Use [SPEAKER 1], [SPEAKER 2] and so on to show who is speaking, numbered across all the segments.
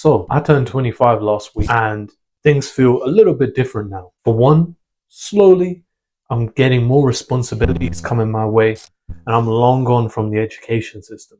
[SPEAKER 1] So I turned 25 last week and things feel a little bit different now. For one, slowly I'm getting more responsibilities coming my way and I'm long gone from the education system.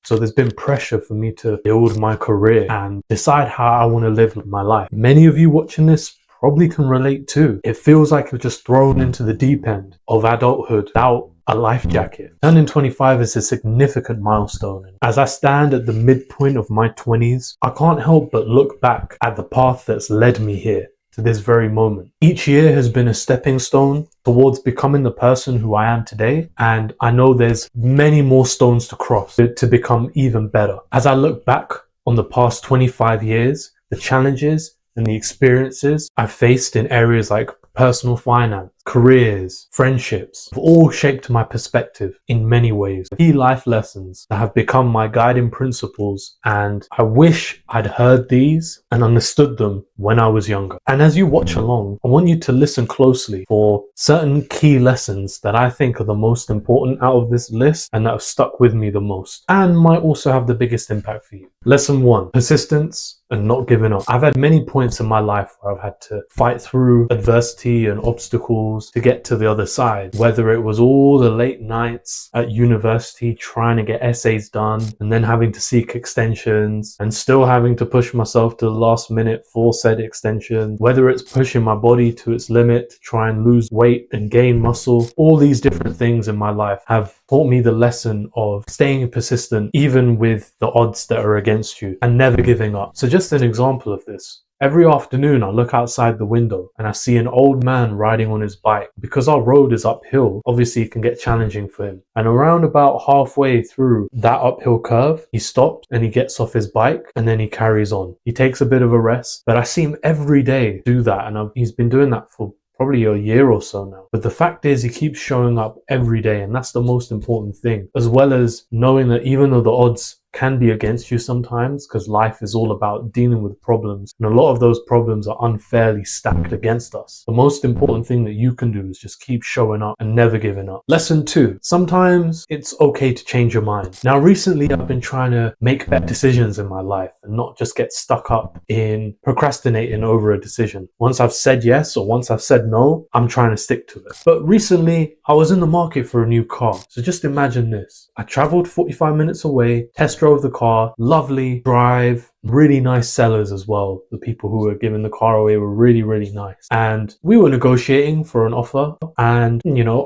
[SPEAKER 1] So there's been pressure for me to build my career and decide how I want to live my life. Many of you watching this probably can relate too. It feels like you're just thrown into the deep end of adulthood without a life jacket. Turning 25 is a significant milestone. As I stand at the midpoint of my 20s, I can't help but look back at the path that's led me here to this very moment. Each year has been a stepping stone towards becoming the person who I am today, and I know there's many more stones to cross to become even better. As I look back on the past 25 years, the challenges and the experiences I've faced in areas like personal finance, careers, friendships have all shaped my perspective in many ways. Key life lessons that have become my guiding principles, and I wish I'd heard these and understood them when I was younger. And as you watch along, I want you to listen closely for certain key lessons that I think are the most important out of this list and that have stuck with me the most and might also have the biggest impact for you. Lesson 1, persistence and not giving up. I've had many points in my life where I've had to fight through adversity and obstacles to get to the other side, whether it was all the late nights at university trying to get essays done and then having to seek extensions and still having to push myself to the last minute for said extension, whether it's pushing my body to its limit to try and lose weight and gain muscle. All these different things in my life have taught me the lesson of staying persistent even with the odds that are against you and never giving up. So just an example of this. Every afternoon I look outside the window and I see an old man riding on his bike. Because our road is uphill, obviously it can get challenging for him. And around about halfway through that uphill curve, he stops and he gets off his bike and then he carries on. He takes a bit of a rest, but I see him every day do that, and he's been doing that for probably a year or so now. But the fact is, he keeps showing up every day, and that's the most important thing, as well as knowing that even though the odds can be against you sometimes, because life is all about dealing with problems, and a lot of those problems are unfairly stacked against us. The most important thing that you can do is just keep showing up and never giving up. Lesson 2, sometimes it's okay to change your mind. Now recently I've been trying to make better decisions in my life and not just get stuck up in procrastinating over a decision. Once I've said yes or once I've said no, I'm trying to stick to it. But recently I was in the market for a new car. So just imagine this. I traveled 45 minutes away, test drove the car, lovely drive, really nice sellers as well. The people who were giving the car away were really, really nice. And we were negotiating for an offer. And,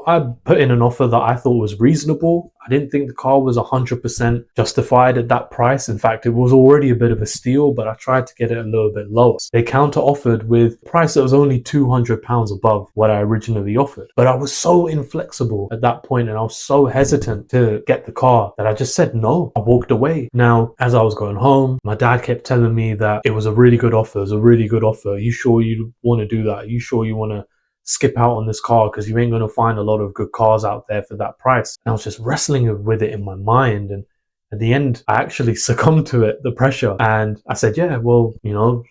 [SPEAKER 1] I put in an offer that I thought was reasonable. I didn't think the car was 100% justified at that price. In fact, it was already a bit of a steal, but I tried to get it a little bit lower. They counter offered with a price that was only £200 above what I originally offered. But I was so inflexible at that point and I was so hesitant to get the car that I just said no. I walked away. Now, as I was going home, my dad kept telling me that it was a really good offer. It was a really good offer. Are you sure you want to do that? Are you sure you want to skip out on this car, because you ain't going to find a lot of good cars out there for that price? And I was just wrestling with it in my mind, and at the end I actually succumbed to it, the pressure, and I said, yeah, well,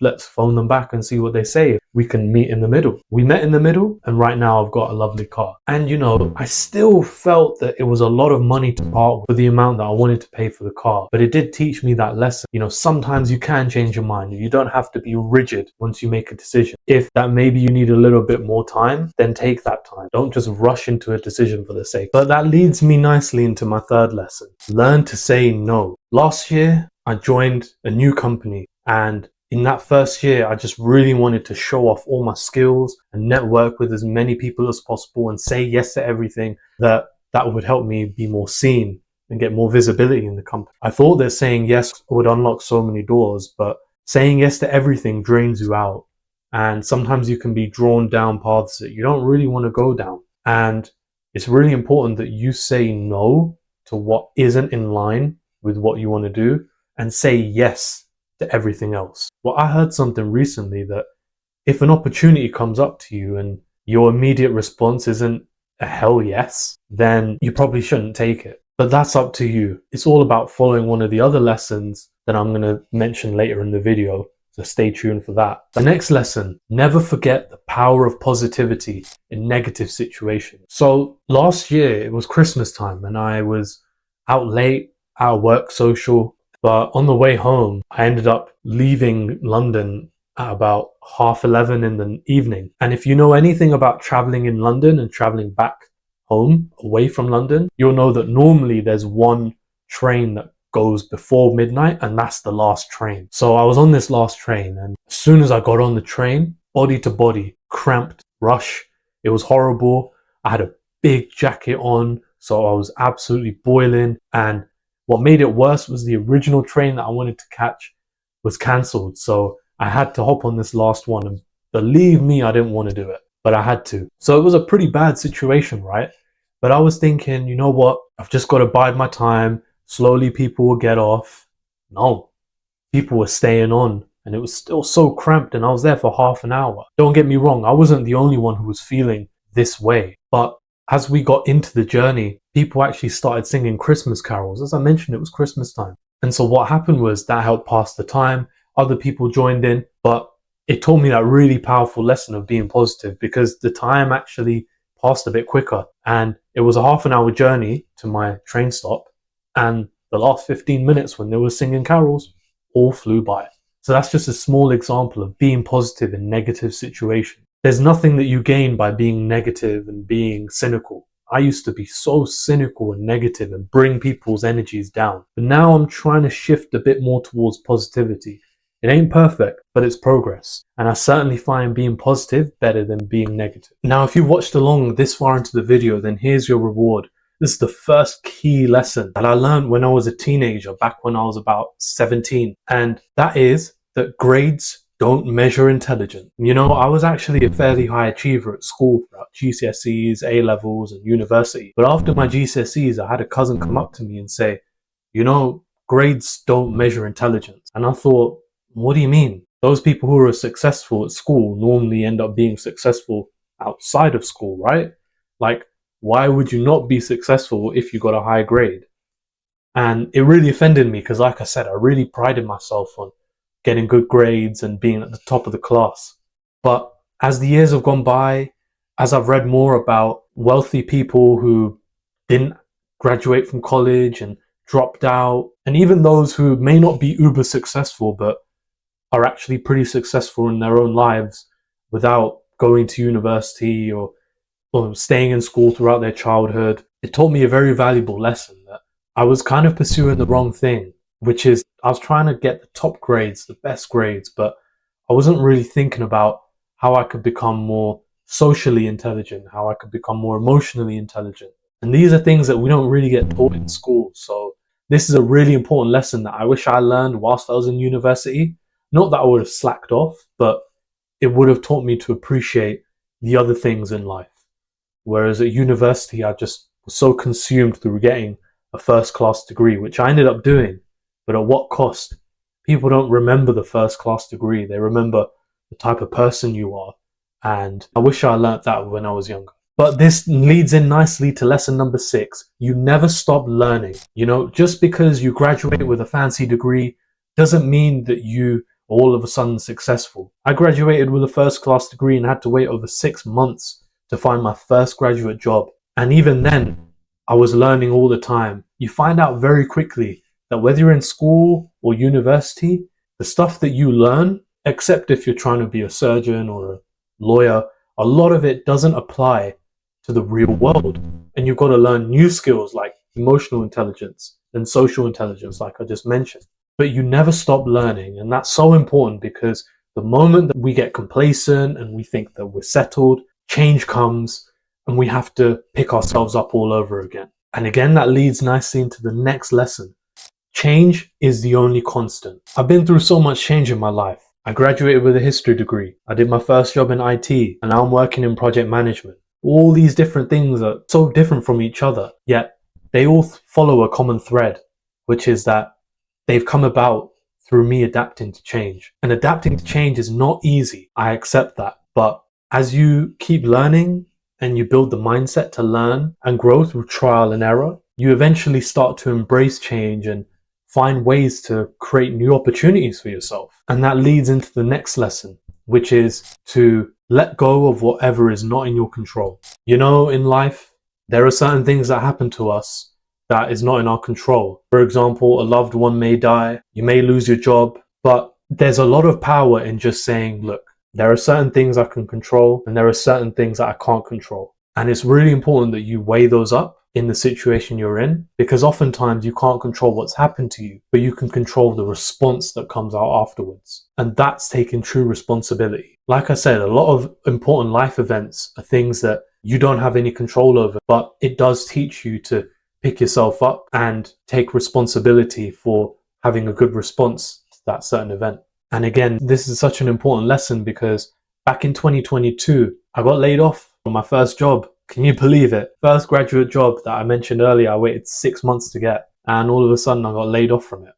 [SPEAKER 1] let's phone them back and see what they say. We can meet in the middle. We met in the middle, and right now I've got a lovely car. And I still felt that it was a lot of money to part with the amount that I wanted to pay for the car, but it did teach me that lesson. Sometimes you can change your mind. You don't have to be rigid once you make a decision. If that maybe you need a little bit more time, then take that time. Don't just rush into a decision for the sake. But that leads me nicely into my third lesson. Learn to say no. Last year I joined a new company, and in that first year, I just really wanted to show off all my skills and network with as many people as possible and say yes to everything that would help me be more seen and get more visibility in the company. I thought that saying yes would unlock so many doors, but saying yes to everything drains you out. And sometimes you can be drawn down paths that you don't really want to go down. And it's really important that you say no to what isn't in line with what you want to do and say yes to everything else. Well, I heard something recently that if an opportunity comes up to you and your immediate response isn't a hell yes, then you probably shouldn't take it. But that's up to you. It's all about following one of the other lessons that I'm going to mention later in the video. So stay tuned for that. The next lesson, never forget the power of positivity in negative situations. So last year it was Christmas time and I was out late, at a work social, But on the way home, I ended up leaving London at about 11:30 in the evening. And if you know anything about traveling in London and traveling back home away from London, you'll know that normally there's one train that goes before midnight, and that's the last train. So I was on this last train, and as soon as I got on the train, body to body, cramped, rush. It was horrible. I had a big jacket on, so I was absolutely boiling. And what made it worse was the original train that I wanted to catch was cancelled. So I had to hop on this last one, and believe me, I didn't want to do it, but I had to. So it was a pretty bad situation, right? But I was thinking, you know what? I've just got to bide my time. Slowly people will get off. No, people were staying on, and it was still so cramped, and I was there for half an hour. Don't get me wrong, I wasn't the only one who was feeling this way. But as we got into the journey, people actually started singing Christmas carols. As I mentioned, it was Christmas time. And so what happened was that helped pass the time. Other people joined in, but it taught me that really powerful lesson of being positive, because the time actually passed a bit quicker, and it was a half an hour journey to my train stop, and the last 15 minutes when they were singing carols all flew by. So that's just a small example of being positive in negative situations. There's nothing that you gain by being negative and being cynical. I used to be so cynical and negative and bring people's energies down. But now I'm trying to shift a bit more towards positivity. It ain't perfect, but it's progress. And I certainly find being positive better than being negative. Now, if you watched along this far into the video, then here's your reward. This is the first key lesson that I learned when I was a teenager, back when I was about 17. And that is that grades don't measure intelligence. You know, I was actually a fairly high achiever at school throughout GCSEs, A-levels, and university. But after my GCSEs, I had a cousin come up to me and say, you know, grades don't measure intelligence. And I thought, what do you mean? Those people who are successful at school normally end up being successful outside of school, right? Like, why would you not be successful if you got a high grade? And it really offended me because, like I said, I really prided myself on getting good grades and being at the top of the class. But as the years have gone by, as I've read more about wealthy people who didn't graduate from college and dropped out, and even those who may not be uber successful but are actually pretty successful in their own lives without going to university or staying in school throughout their childhood, it taught me a very valuable lesson that I was kind of pursuing the wrong thing, which is I was trying to get the top grades, the best grades, but I wasn't really thinking about how I could become more socially intelligent, how I could become more emotionally intelligent. And these are things that we don't really get taught in school. So this is a really important lesson that I wish I learned whilst I was in university. Not that I would have slacked off, but it would have taught me to appreciate the other things in life. Whereas at university, I just was so consumed through getting a first-class degree, which I ended up doing. But at what cost? People don't remember the first-class degree. They remember the type of person you are. And I wish I learnt that when I was younger. But this leads in nicely to lesson number 6. You never stop learning. You know, just because you graduate with a fancy degree doesn't mean that you all of a sudden successful. I graduated with a first-class degree and had to wait over 6 months to find my first graduate job. And even then, I was learning all the time. You find out very quickly that whether you're in school or university, the stuff that you learn, except if you're trying to be a surgeon or a lawyer, a lot of it doesn't apply to the real world. And you've got to learn new skills like emotional intelligence and social intelligence, like I just mentioned. But you never stop learning. And that's so important, because the moment that we get complacent and we think that we're settled, change comes and we have to pick ourselves up all over again. And again, that leads nicely into the next lesson. Change is the only constant. I've been through so much change in my life. I graduated with a history degree. I did my first job in IT, and now I'm working in project management. All these different things are so different from each other, yet they all follow a common thread, which is that they've come about through me adapting to change. And adapting to change is not easy. I accept that. But as you keep learning and you build the mindset to learn and grow through trial and error, you eventually start to embrace change and find ways to create new opportunities for yourself. And that leads into the next lesson, which is to let go of whatever is not in your control. You know, in life, there are certain things that happen to us that is not in our control. For example, a loved one may die, you may lose your job, but there's a lot of power in just saying, look, there are certain things I can control and there are certain things that I can't control. And it's really important that you weigh those up in the situation you're in, because oftentimes you can't control what's happened to you, but you can control the response that comes out afterwards. And that's taking true responsibility. Like I said, a lot of important life events are things that you don't have any control over, but it does teach you to pick yourself up and take responsibility for having a good response to that certain event. And again, this is such an important lesson because back in 2022, I got laid off from my first job. Can you believe it? First graduate job that I mentioned earlier, I waited 6 months to get, and all of a sudden I got laid off from it.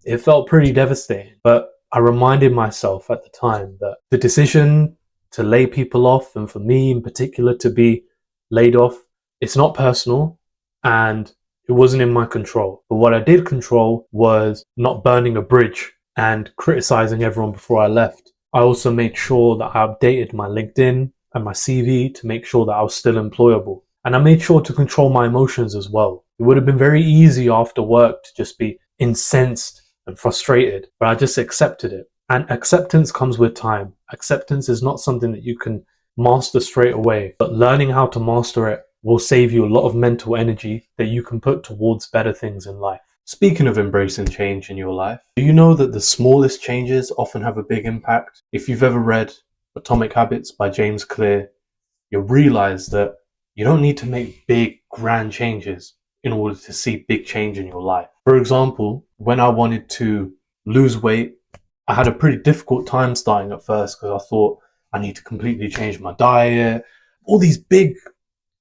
[SPEAKER 1] It felt pretty devastating, but I reminded myself at the time that the decision to lay people off, and for me in particular to be laid off, it's not personal and it wasn't in my control. But what I did control was not burning a bridge and criticizing everyone before I left. I also made sure that I updated my LinkedIn and my CV to make sure that I was still employable. And I made sure to control my emotions as well. It would have been very easy after work to just be incensed and frustrated, but I just accepted it. And acceptance comes with time. Acceptance is not something that you can master straight away, but learning how to master it will save you a lot of mental energy that you can put towards better things in life. Speaking of embracing change in your life, do you know that the smallest changes often have a big impact? If you've ever read Atomic Habits by James Clear, you'll realize that you don't need to make big, grand changes in order to see big change in your life. For example, when I wanted to lose weight, I had a pretty difficult time starting at first because I thought I need to completely change my diet. All these big,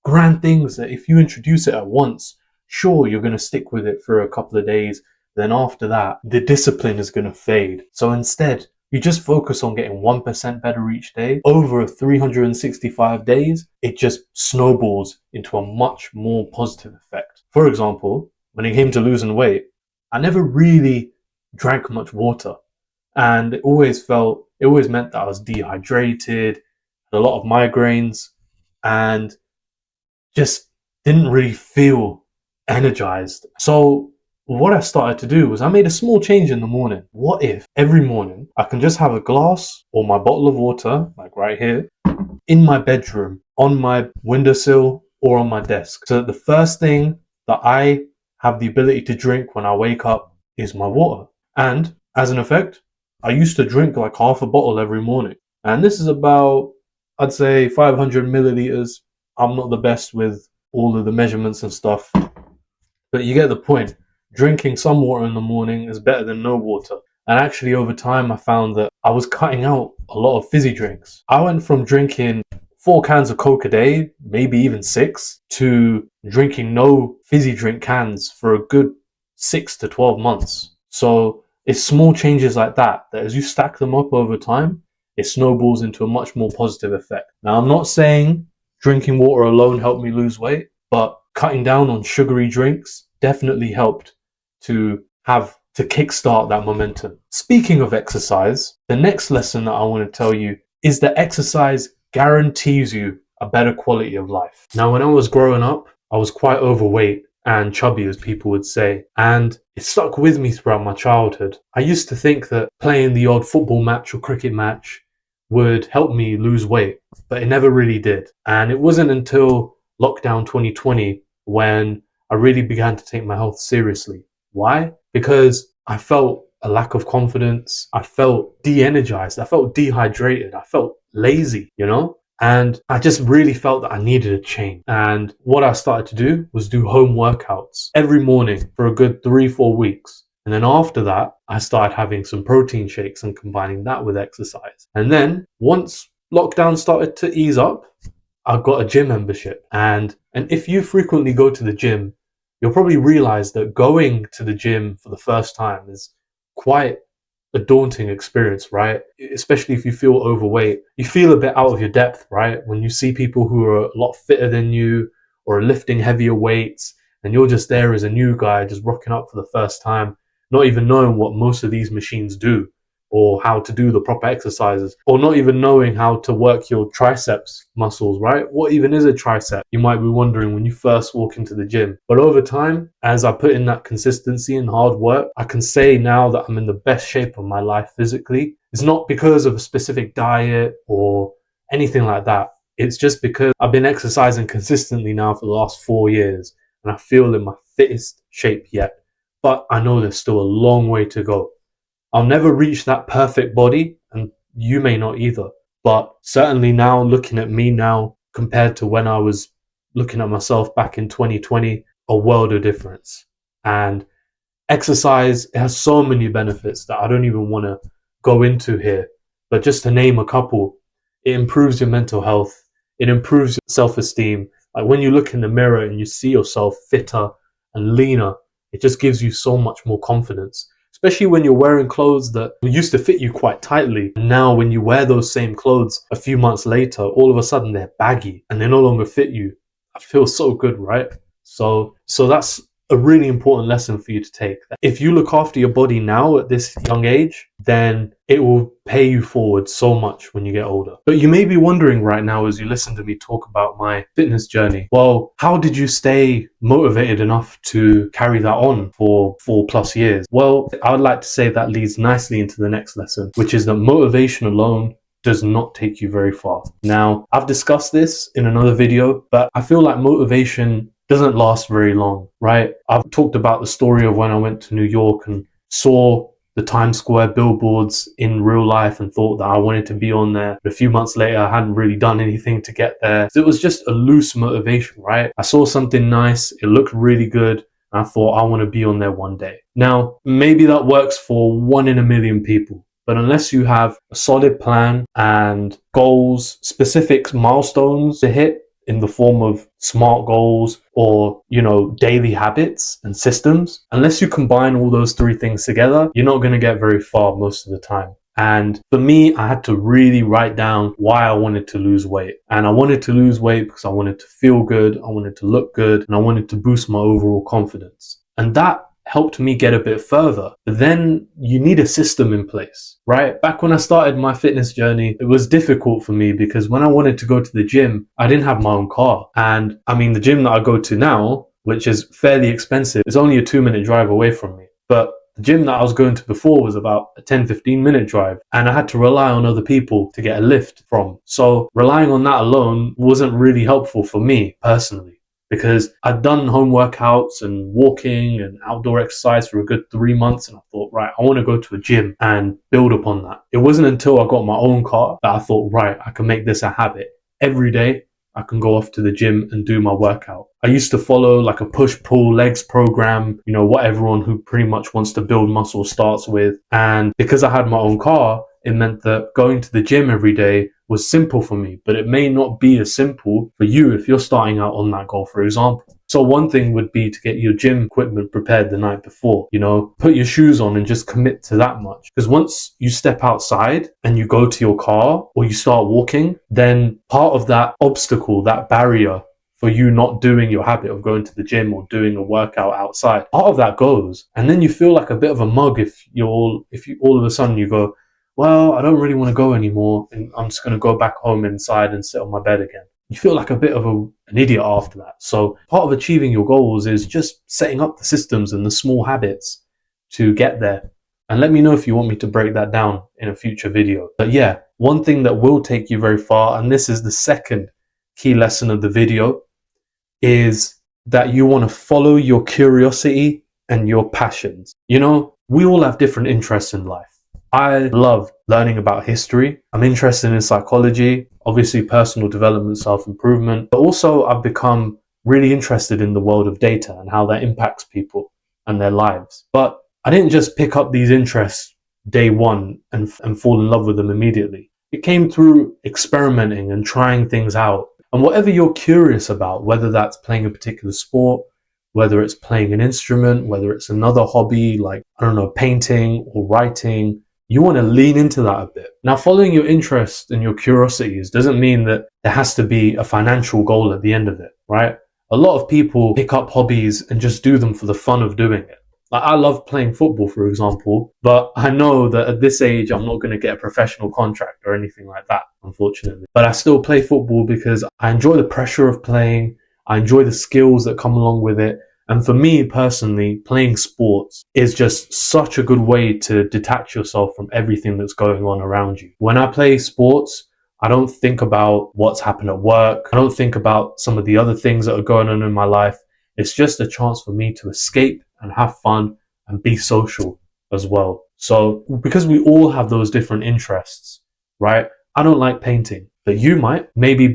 [SPEAKER 1] grand things that if you introduce it at once, sure, you're going to stick with it for a couple of days. Then after that, the discipline is going to fade. So instead, you just focus on getting 1% better each day. Over 365 days, it just snowballs into a much more positive effect. For example, when it came to losing weight, I never really drank much water. And it always meant that I was dehydrated, had a lot of migraines, and just didn't really feel energized. So what I started to do was I made a small change in the morning. What if every morning I can just have a glass or my bottle of water, like right here, in my bedroom, on my windowsill or on my desk, so that the first thing that I have the ability to drink when I wake up is my water. And as an effect, I used to drink like half a bottle every morning. And this is about, I'd say 500 milliliters. I'm not the best with all of the measurements and stuff, but you get the point. Drinking some water in the morning is better than no water. And actually over time, I found that I was cutting out a lot of fizzy drinks. I went from drinking 4 cans of Coke a day, maybe even 6, to drinking no fizzy drink cans for a good 6 to 12 months. So it's small changes like that as you stack them up over time, it snowballs into a much more positive effect. Now, I'm not saying drinking water alone helped me lose weight, but cutting down on sugary drinks definitely helped to kickstart that momentum. Speaking of exercise, the next lesson that I want to tell you is that exercise guarantees you a better quality of life. Now, when I was growing up, I was quite overweight and chubby, as people would say, and it stuck with me throughout my childhood. I used to think that playing the odd football match or cricket match would help me lose weight, but it never really did. And it wasn't until lockdown 2020 when I really began to take my health seriously. Why? Because I felt a lack of confidence. I felt de-energized. I felt dehydrated. I felt lazy, And I just really felt that I needed a change. And what I started to do was do home workouts every morning for a good 3-4 weeks. And then after that, I started having some protein shakes and combining that with exercise. And then once lockdown started to ease up, I got a gym membership. And if you frequently go to the gym, you'll probably realize that going to the gym for the first time is quite a daunting experience, right? Especially if you feel overweight. You feel a bit out of your depth, right? When you see people who are a lot fitter than you or are lifting heavier weights, and you're just there as a new guy just rocking up for the first time, not even knowing what most of these machines do. or how to do the proper exercises, or not even knowing how to work your triceps muscles, right? What even is a tricep? You might be wondering when you first walk into the gym. But over time, as I put in that consistency and hard work, I can say now that I'm in the best shape of my life physically. It's not because of a specific diet or anything like that. It's just because I've been exercising consistently now for the last 4 years, and I feel in my fittest shape yet. But I know there's still a long way to go. I'll never reach that perfect body, and you may not either. But certainly now, looking at me now compared to when I was looking at myself back in 2020, a world of difference. And exercise, it has so many benefits that I don't even want to go into here. But just to name a couple, it improves your mental health. It improves your self-esteem. Like when you look in the mirror and you see yourself fitter and leaner, it just gives you so much more confidence. Especially when you're wearing clothes that used to fit you quite tightly. And now when you wear those same clothes a few months later, all of a sudden they're baggy and they no longer fit you. That feels so good, right? So that's a really important lesson for you to take. If you look after your body now at this young age, then it will pay you forward so much when you get older. But you may be wondering right now as you listen to me talk about my fitness journey, well, how did you stay motivated enough to carry that on for 4+ years? Well, I would like to say that leads nicely into the next lesson, which is that motivation alone does not take you very far. Now, I've discussed this in another video, but I feel like motivation doesn't last very long, right? I've talked about the story of when I went to New York and saw the Times Square billboards in real life and thought that I wanted to be on there. But a few months later, I hadn't really done anything to get there. So it was just a loose motivation, right? I saw something nice, it looked really good, and I thought I want to be on there one day. Now, maybe that works for 1 in a million people. But unless you have a solid plan and goals, specific milestones to hit, in the form of SMART goals or, daily habits and systems, unless you combine all those 3 things together, you're not going to get very far most of the time. And for me, I had to really write down why I wanted to lose weight. And I wanted to lose weight because I wanted to feel good, I wanted to look good, and I wanted to boost my overall confidence. And that helped me get a bit further. But then you need a system in place, right? Back when I started my fitness journey, it was difficult for me because when I wanted to go to the gym, I didn't have my own car. And I mean, the gym that I go to now, which is fairly expensive, is only a 2-minute drive away from me. But the gym that I was going to before was about a 10-15 minute drive, and I had to rely on other people to get a lift from. So relying on that alone wasn't really helpful for me personally, because I'd done home workouts and walking and outdoor exercise for a good 3 months, and I thought, right, I want to go to a gym and build upon that. It wasn't until I got my own car that I thought, right, I can make this a habit. Every day I can go off to the gym and do my workout. I used to follow like a push-pull legs program, what everyone who pretty much wants to build muscle starts with. And because I had my own car, it meant that going to the gym every day was simple for me, but it may not be as simple for you if you're starting out on that goal, for example. So one thing would be to get your gym equipment prepared the night before, put your shoes on and just commit to that much. Because once you step outside and you go to your car or you start walking, then part of that obstacle, that barrier for you not doing your habit of going to the gym or doing a workout outside, part of that goes. And then you feel like a bit of a mug if you all of a sudden you go, well, I don't really want to go anymore, and I'm just going to go back home inside and sit on my bed again. You feel like a bit of an idiot after that. So part of achieving your goals is just setting up the systems and the small habits to get there. And let me know if you want me to break that down in a future video. But yeah, one thing that will take you very far, and this is the second key lesson of the video, is that you want to follow your curiosity and your passions. We all have different interests in life. I love learning about history. I'm interested in psychology, obviously personal development, self-improvement, but also I've become really interested in the world of data and how that impacts people and their lives. But I didn't just pick up these interests day one and fall in love with them immediately. It came through experimenting and trying things out. And whatever you're curious about, whether that's playing a particular sport, whether it's playing an instrument, whether it's another hobby like, painting or writing, you want to lean into that a bit. Now, following your interests and your curiosities doesn't mean that there has to be a financial goal at the end of it, right? A lot of people pick up hobbies and just do them for the fun of doing it. Like, I love playing football, for example, but I know that at this age, I'm not going to get a professional contract or anything like that, unfortunately. But I still play football because I enjoy the pressure of playing. I enjoy the skills that come along with it. And for me personally, playing sports is just such a good way to detach yourself from everything that's going on around you. When I play sports, I don't think about what's happened at work. I don't think about some of the other things that are going on in my life. It's just a chance for me to escape and have fun and be social as well. So because we all have those different interests, right? I don't like painting, but you might maybe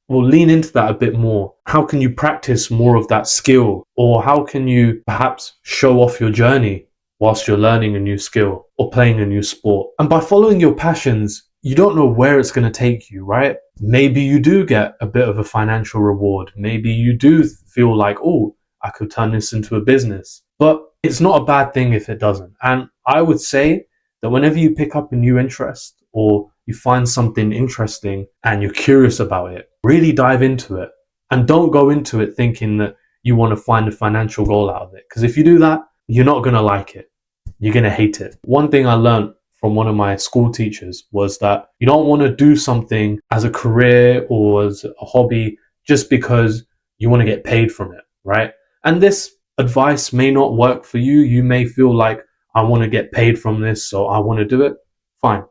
[SPEAKER 1] lean into that a bit more. How can you practice more of that skill? Or how can you perhaps show off your journey whilst you're learning a new skill or playing a new sport? And by following your passions, you don't know where it's going to take you, right? Maybe you do get a bit of a financial reward. Maybe you do feel like, oh, I could turn this into a business. But it's not a bad thing if it doesn't. And I would say that whenever you pick up a new interest or you find something interesting and you're curious about it, really dive into it. And don't go into it thinking that you want to find a financial goal out of it. Because if you do that, you're not going to like it. You're going to hate it. One thing I learned from one of my school teachers was that you don't want to do something as a career or as a hobby just because you want to get paid from it, right? And this advice may not work for you. You may feel like, I want to get paid from this, so I want to do it. Fine.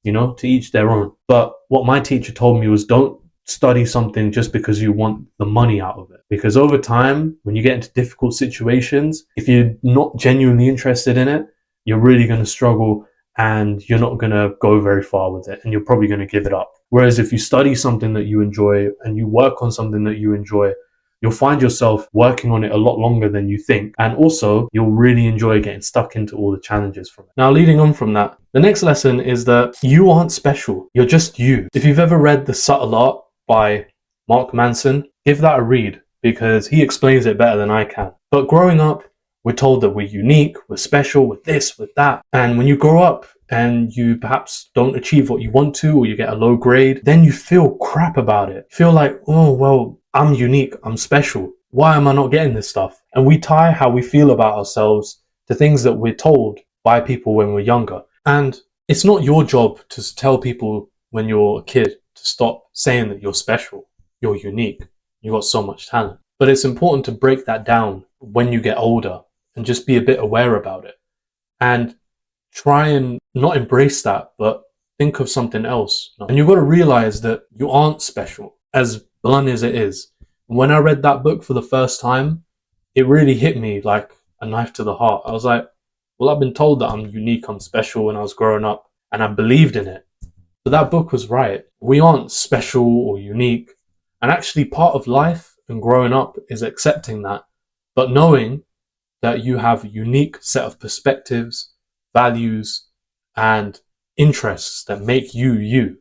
[SPEAKER 1] To each their own. But what my teacher told me was, don't study something just because you want the money out of it. Because over time, when you get into difficult situations, if you're not genuinely interested in it, you're really going to struggle and you're not going to go very far with it, and you're probably going to give it up. Whereas if you study something that you enjoy and you work on something that you enjoy, you'll find yourself working on it a lot longer than you think. And also, you'll really enjoy getting stuck into all the challenges from it. Now, leading on from that, the next lesson is that you aren't special. You're just you. If you've ever read The Subtle Art by Mark Manson, give that a read because he explains it better than I can. But growing up, we're told that we're unique, we're special, with this, with that. And when you grow up and you perhaps don't achieve what you want to, or you get a low grade, then you feel crap about it. You feel like, oh, well, I'm unique, I'm special. Why am I not getting this stuff? And we tie how we feel about ourselves to things that we're told by people when we're younger. And it's not your job to tell people when you're a kid to stop saying that you're special, you're unique, you've got so much talent. But it's important to break that down when you get older and just be a bit aware about it. And try and not embrace that, but think of something else. And you've got to realize that you aren't special, as blunt as it is. When I read that book for the first time, it really hit me like a knife to the heart. I was like, well, I've been told that I'm unique, I'm special when I was growing up, and I believed in it. But that book was right. We aren't special or unique. And actually part of life and growing up is accepting that, but knowing that you have a unique set of perspectives, values, and interests that make you you.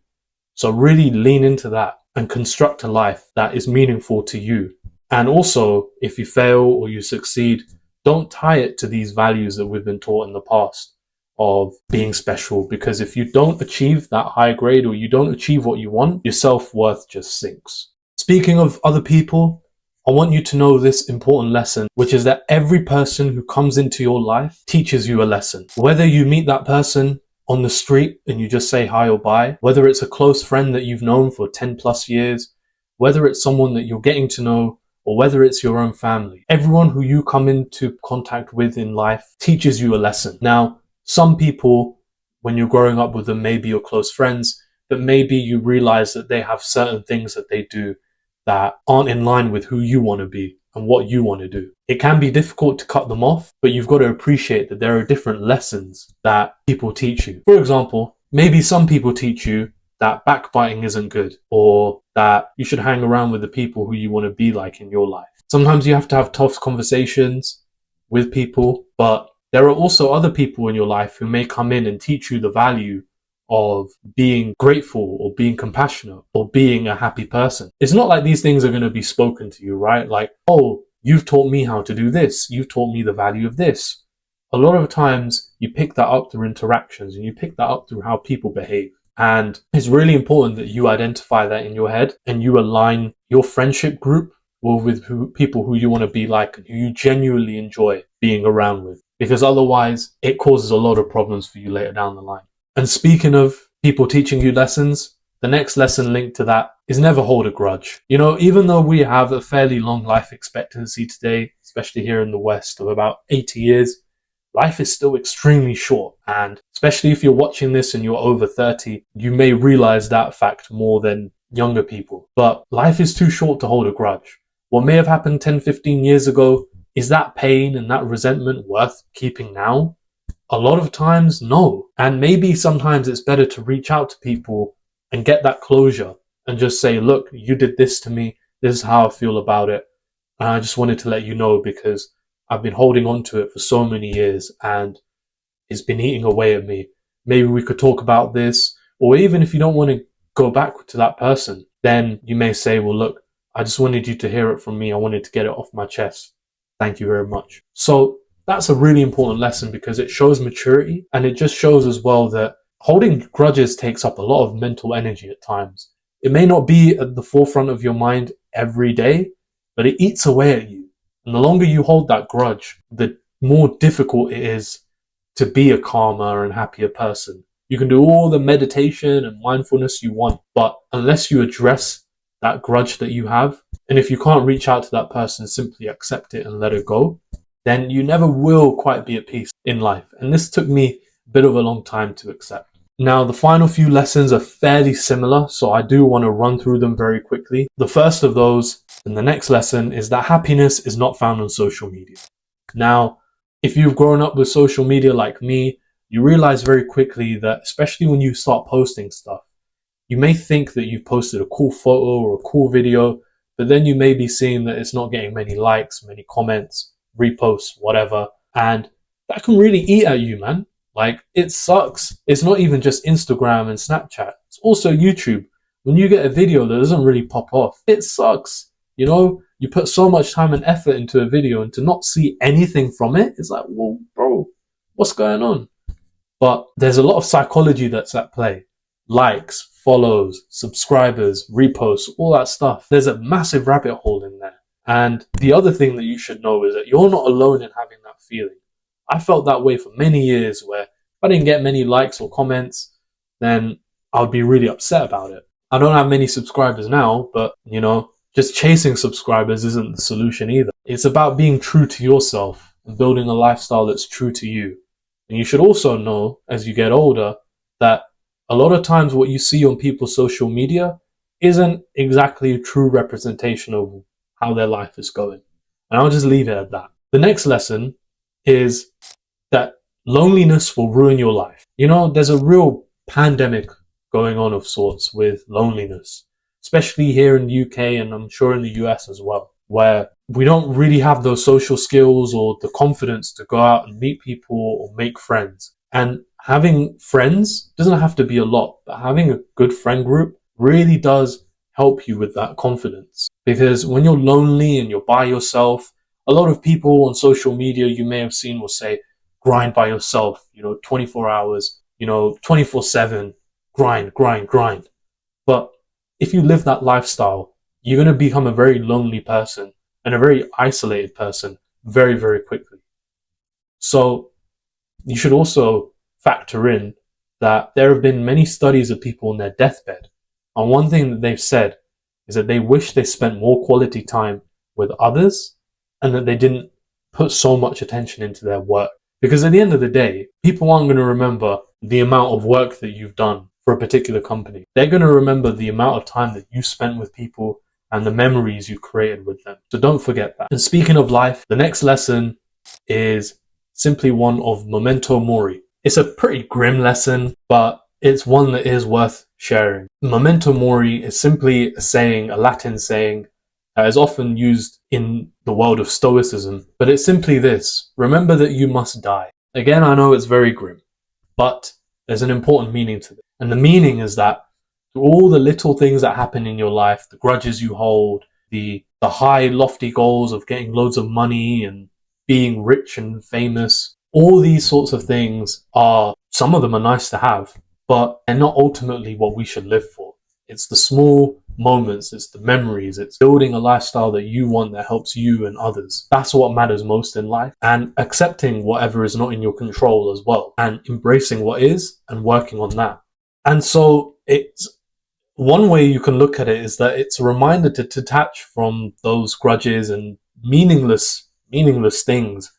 [SPEAKER 1] So really lean into that and construct a life that is meaningful to you. And also, if you fail or you succeed, don't tie it to these values that we've been taught in the past of being special, because if you don't achieve that high grade or you don't achieve what you want, your self-worth just sinks. Speaking of other people, I want you to know this important lesson, which is that every person who comes into your life teaches you a lesson. Whether you meet that person on the street and you just say hi or bye, whether it's a close friend that you've known for 10 plus years, whether it's someone that you're getting to know, or whether it's your own family, everyone who you come into contact with in life teaches you a lesson. Now, some people, when you're growing up with them, maybe your close friends, but maybe you realize that they have certain things that they do that aren't in line with who you want to be and what you want to do. It can be difficult to cut them off, but you've got to appreciate that there are different lessons that people teach you. For example, maybe some people teach you that backbiting isn't good, or that you should hang around with the people who you want to be like in your life. Sometimes you have to have tough conversations with people, but there are also other people in your life who may come in and teach you the value of being grateful or being compassionate or being a happy person. It's not like these things are going to be spoken to you, right? Like, oh, you've taught me how to do this. You've taught me the value of this. A lot of times you pick that up through interactions and you pick that up through how people behave. And it's really important that you identify that in your head and you align your friendship group with people who you want to be like and who you genuinely enjoy being around with. because otherwise it causes a lot of problems for you later down the line. And speaking of people teaching you lessons, the next lesson linked to that is never hold a grudge. You know, even though we have a fairly long life expectancy today, especially here in the West, of about 80 years, life is still extremely short. And especially if you're watching this and you're over 30, you may realize that fact more than younger people. But life is too short to hold a grudge. What may have happened 10, 15 years ago, is that pain and that resentment worth keeping now? A lot of times, no. And maybe sometimes it's better to reach out to people and get that closure and just say, look, you did this to me. This is how I feel about it. And I just wanted to let you know because I've been holding on to it for so many years and it's been eating away at me. Maybe we could talk about this. Or even if you don't want to go back to that person, then you may say, well, look, I just wanted you to hear it from me. I wanted to get it off my chest. Thank you very much. So that's a really important lesson because it shows maturity, and it just shows as well that holding grudges takes up a lot of mental energy at times. It may not be at the forefront of your mind every day, but it eats away at you. And the longer you hold that grudge, the more difficult it is to be a calmer and happier person. You can do all the meditation and mindfulness you want, but unless you address that grudge that you have, and if you can't reach out to that person, simply accept it and let it go, then you never will quite be at peace in life. And this took me a bit of a long time to accept. Now, the final few lessons are fairly similar, so I do want to run through them very quickly. The first of those, and the next lesson, is that happiness is not found on social media. Now, if you've grown up with social media like me, you realize very quickly that, especially when you start posting stuff, you may think that you've posted a cool photo or a cool video, but then you may be seeing that it's not getting many likes, many comments, reposts, whatever. And that can really eat at you, man. Like, it sucks. It's not even just Instagram and Snapchat. It's also YouTube. When you get a video that doesn't really pop off, it sucks. You know, you put so much time and effort into a video, and to not see anything from it, it's like, well, bro, what's going on? But there's a lot of psychology that's at play. Likes, follows, subscribers, reposts, all that stuff. There's a massive rabbit hole in there. And the other thing that you should know is that you're not alone in having that feeling. I felt that way for many years, where if I didn't get many likes or comments, then I would be really upset about it. I don't have many subscribers now, but, you know, just chasing subscribers isn't the solution either. It's about being true to yourself and building a lifestyle that's true to you. And you should also know, as you get older, that a lot of times what you see on people's social media isn't exactly a true representation of how their life is going. And I'll just leave it at that. The next lesson is that loneliness will ruin your life. You know, there's a real pandemic going on of sorts with loneliness, especially here in the UK, and I'm sure in the US as well, where we don't really have those social skills or the confidence to go out and meet people or make friends. And having friends doesn't have to be a lot, but having a good friend group really does help you with that confidence. Because when you're lonely and you're by yourself, a lot of people on social media you may have seen will say, grind by yourself, 24 hours, 24/7, grind, grind, grind. But if you live that lifestyle, you're going to become a very lonely person and a very isolated person very, very quickly. So you should also factor in that there have been many studies of people on their deathbed. And one thing that they've said is that they wish they spent more quality time with others and that they didn't put so much attention into their work. Because at the end of the day, people aren't going to remember the amount of work that you've done for a particular company. They're going to remember the amount of time that you spent with people and the memories you created with them. So don't forget that. And speaking of life, the next lesson is simply one of memento mori. It's a pretty grim lesson, but it's one that is worth sharing. Memento mori is simply a saying, a Latin saying, that is often used in the world of Stoicism, but it's simply this: remember that you must die. Again, I know it's very grim, but there's an important meaning to it. And the meaning is that through all the little things that happen in your life, the grudges you hold, the high, lofty goals of getting loads of money and being rich and famous, all these sorts of things some of them are nice to have, but they're not ultimately what we should live for. It's the small moments, it's the memories, it's building a lifestyle that you want that helps you and others. That's what matters most in life, and accepting whatever is not in your control as well, and embracing what is and working on that. And so it's one way you can look at it is that it's a reminder to detach from those grudges and meaningless things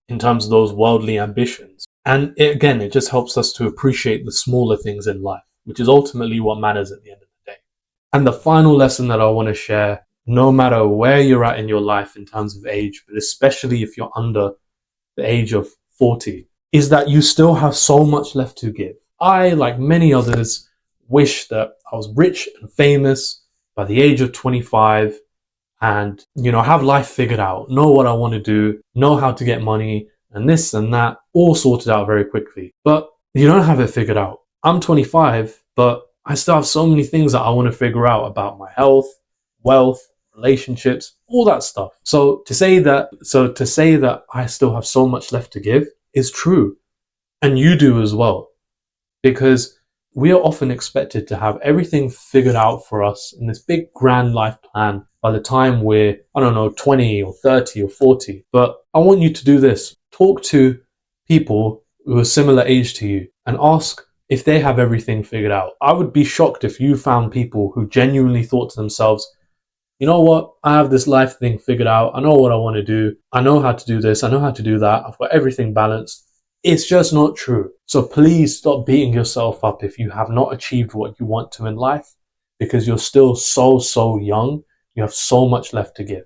[SPEAKER 1] in terms of those worldly ambitions. And it just helps us to appreciate the smaller things in life, which is ultimately what matters at the end of the day. And the final lesson that I want to share, no matter where you're at in your life in terms of age, but especially if you're under the age of 40, is that you still have so much left to give. I, like many others, wish that I was rich and famous by the age of 25 and, have life figured out, know what I want to do, know how to get money and this and that, all sorted out very quickly. But you don't have it figured out. I'm 25, but I still have so many things that I want to figure out about my health, wealth, relationships, all that stuff. So to say that I still have so much left to give is true. And you do as well. Because we are often expected to have everything figured out for us in this big grand life plan by the time we're, 20 or 30 or 40. But I want you to do this. Talk to people who are similar age to you and ask if they have everything figured out. I would be shocked if you found people who genuinely thought to themselves, you know what, I have this life thing figured out. I know what I want to do. I know how to do this. I know how to do that. I've got everything balanced. It's just not true. So please stop beating yourself up if you have not achieved what you want to in life, because you're still so young. You have so much left to give.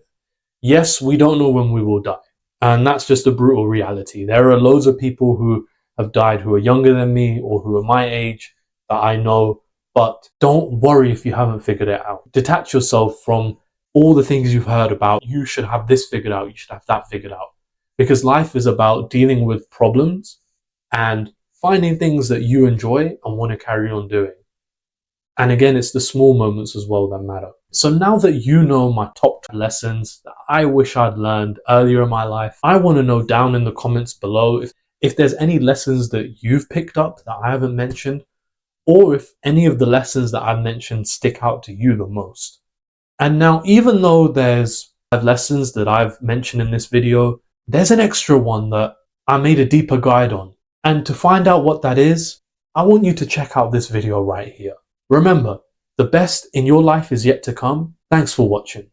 [SPEAKER 1] Yes, we don't know when we will die. And that's just a brutal reality. There are loads of people who have died who are younger than me or who are my age that I know, but don't worry if you haven't figured it out. Detach yourself from all the things you've heard about. You should have this figured out. You should have that figured out. Because life is about dealing with problems and finding things that you enjoy and want to carry on doing. And again, it's the small moments as well that matter. So now that you know my top lessons that I wish I'd learned earlier in my life, I want to know down in the comments below if there's any lessons that you've picked up that I haven't mentioned, or if any of the lessons that I've mentioned stick out to you the most. And now, even though there's 5 lessons that I've mentioned in this video, there's an extra one that I made a deeper guide on. And to find out what that is, I want you to check out this video right here. Remember, the best in your life is yet to come. Thanks for watching.